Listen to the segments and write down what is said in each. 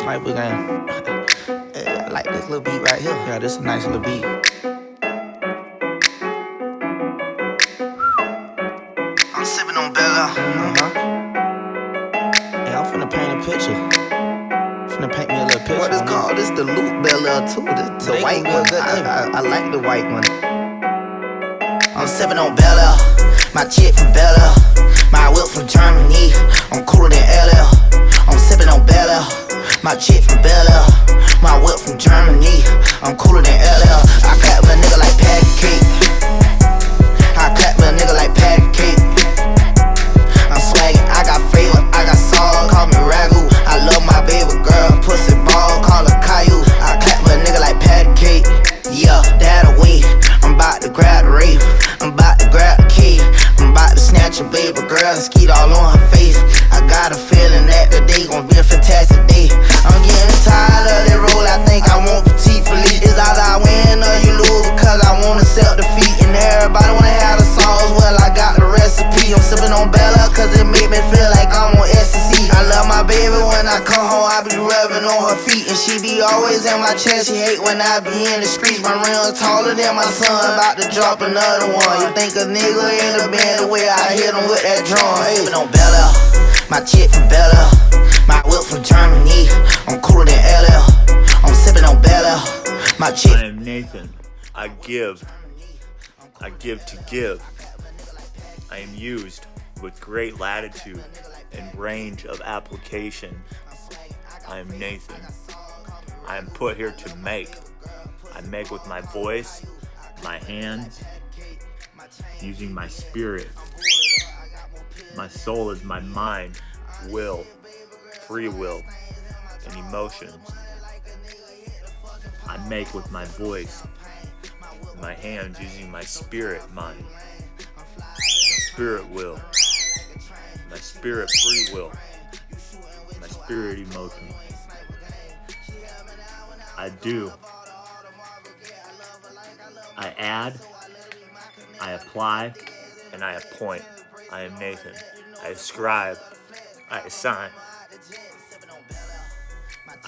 sniper game. I like this little beat right here. Yeah, this is a nice little beat. I'm sipping on Bella. Yeah, I'm finna paint a picture. Finna paint me a little picture. What is called? This the loop Bella too. The white one. I like the white one. I'm sipping on Bella. My chick from Bella. My whip from Germany. I'm cooler than LL. I'm sipping on Bella. My chick from Bella. My whip from Germany. I'm cooler than LL. I clap a nigga like patty cake. I clap a nigga like patty cake. I'm swaggin', I got flavor, I got sauce. Call me Ragu. I love my baby girl, pussy ball, call her Caillou. I clap a nigga like patty cake. Yeah, that away. I'm about to grab the rape. I'm about to grab the key. I'm about to snatch a baby girl and skeet all on her face. I got a feeling that today gon' be a fantastic day. I'm getting tired of that roll, I think I want petite Philippe. It's either I win or you lose, because I wanna accept defeat. And everybody wanna have the sauce, well I got the recipe. I'm sipping on Bella, cause it make me feel like I'm on ecstasy. I love my baby, when I come home I be rubbing on her feet. And she be always in my chest, she hate when I be in the streets. My rims taller than my son, about to drop another one. You think a nigga in the band, the way I hit him with that drum. Hey. Sipping on Bella, my chick from Bella. My whip from Germany, I'm cooler than LL. I'm sipping on Bella, my chick. I am Nathan. I give to give. I am used with great latitude and range of application. I am Nathan. I am put here to make. I make with my voice, my hands, using my spirit. My soul is my mind, will, free will, and emotions. I make with my voice, my hands, using my spirit mind, spirit will, my spirit free will, my spirit emotion. I do. I add, I apply, and I appoint. I am Nathan. I ascribe, I assign,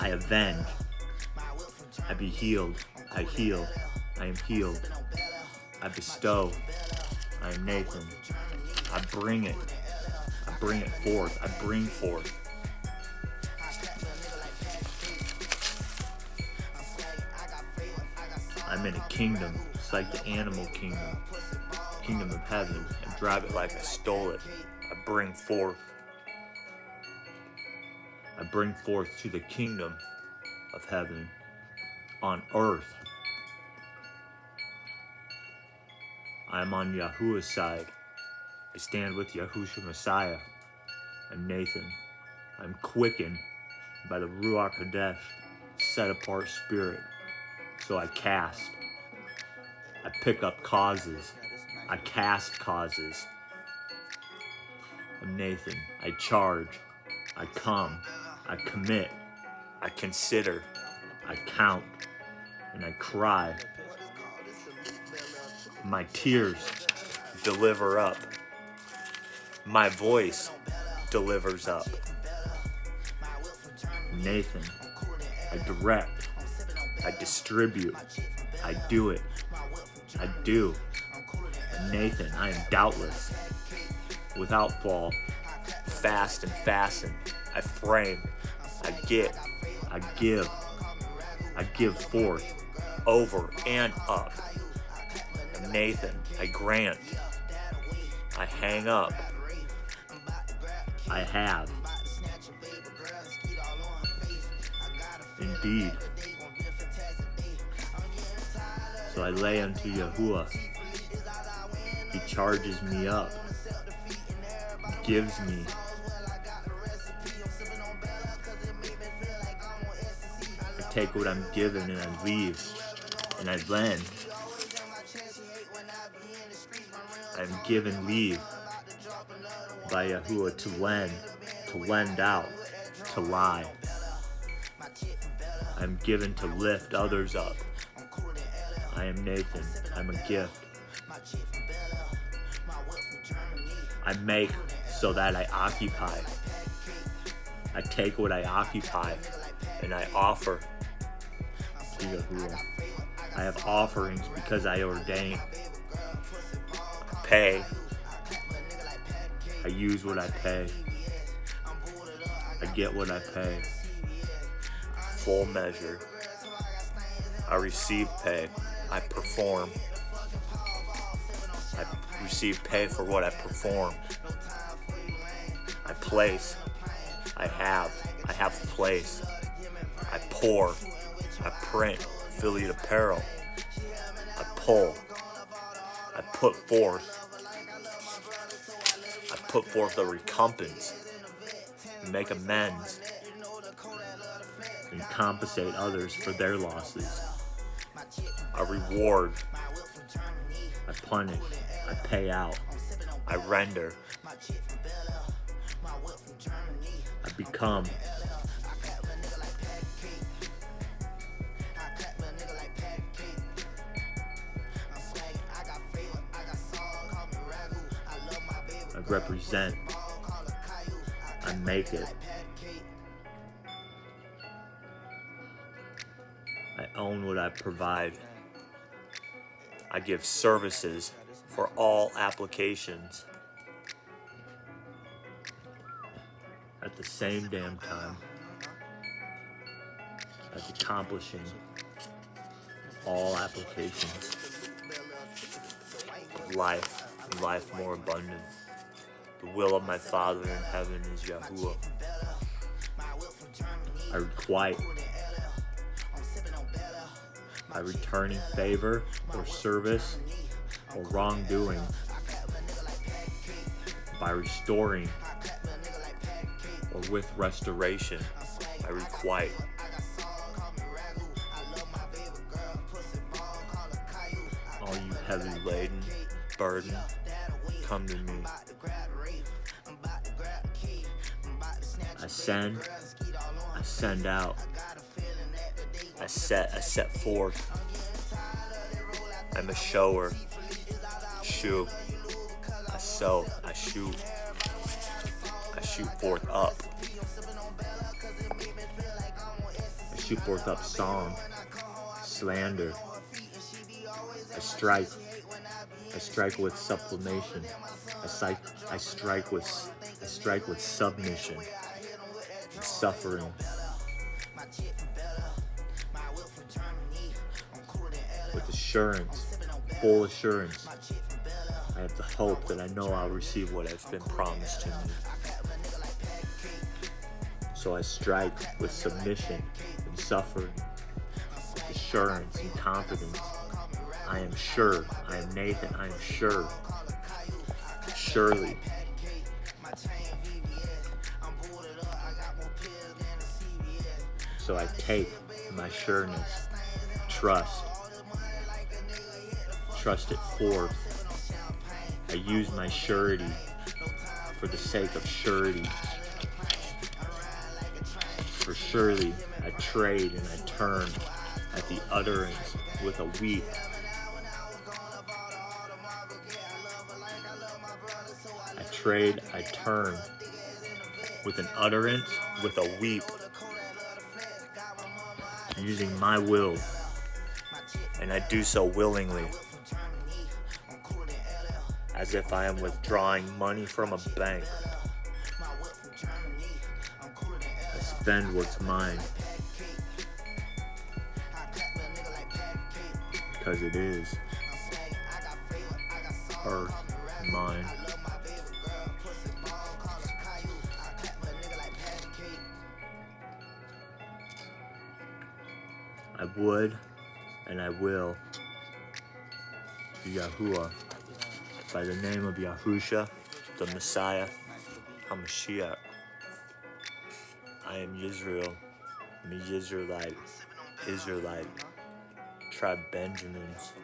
I avenge, I be healed, I heal, I am healed, I bestow, I am Nathan. I bring it forth, I bring forth. I'm in a kingdom, it's like the animal kingdom, kingdom of heaven, and drive it like I stole it. I bring forth to the kingdom of heaven on earth. I am on YHUH's side. I stand with YHUH Messiah. I'm Nathan. I'm quickened by the Ruach Hadesh, set apart spirit. So I cast. I pick up causes. I cast causes. I'm Nathan. I charge. I come. I commit. I consider. I count. And I cry. My tears deliver up. My voice delivers up. Nathan. I direct. I distribute. I do it. I do. Nathan, I am doubtless, without fall, fast and fasten. I frame. I get. I give. I give forth, over and up. I'm Nathan, I grant. I hang up. I have. Indeed. So I lay unto Yahuwah. He charges me up, gives me. I take what I'm given and I leave, and I lend. I'm given leave by Yahuwah to lend out, to lie. I'm given to lift others up. I am Nathan. I'm a gift. I make so that I occupy. I take what I occupy and I offer to YHUH. I have offerings because I ordain. I pay. I use what I pay. I get what I pay. Full measure. I receive pay. I perform. I receive pay for what I perform. I place. I have place. I pour. I print affiliate apparel. I pull. I put forth. I put forth a recompense. Make amends. And compensate others for their losses. I reward. I punish. I pay out. I render. I become. I represent. I make it. I own what I provide. I give services for all applications. At the same damn time as accomplishing all applications of life and life more abundant. The will of my Father in heaven is YHUH. I requite by returning favor or service or wrongdoing, by restoring or with restoration. I requite. All you heavy laden, burdened, come to me. I send out. I set forth. I'm a shower. Shoot. I sow. I shoot. I shoot forth up. I shoot forth up song, slander. I strike. I strike with sublimation. I strike with submission and suffering. With assurance, full assurance. I have the hope that I know I'll receive what has been promised to me. So I strike with submission and suffering, with assurance and confidence. I am sure. I am Nathan. I am sure. Surely. So I take my sureness, trust it forth. I use my surety for the sake of surety. For surely I trade and I turn at the utterance with a weep. I turn with an utterance, with a weep, using my will, and I do so willingly, as if I am withdrawing money from a bank. I spend what's mine, because it is earth mine. I would and I will to YHUH by the name of Yahushua, the Messiah, HaMashiach. I am Israel, me Israelite, tribe Benjamins,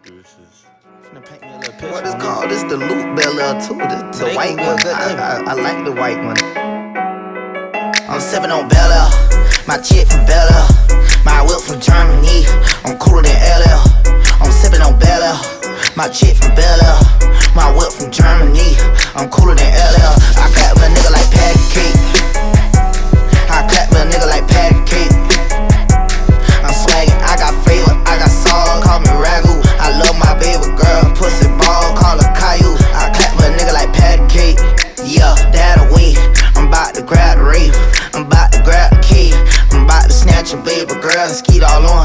deuces. What is called? This the loop bell too. The white one. I like the white one. I'm sipping on Bel Air, my chick from Bel Air, my whip from Germany. I'm cooler than LL. I'm sipping on Bel Air, my chick from Bel Air, my whip from Germany. I'm cooler than LL. I clap a nigga like patty cake. I clap a nigga like patty girl and skeet all on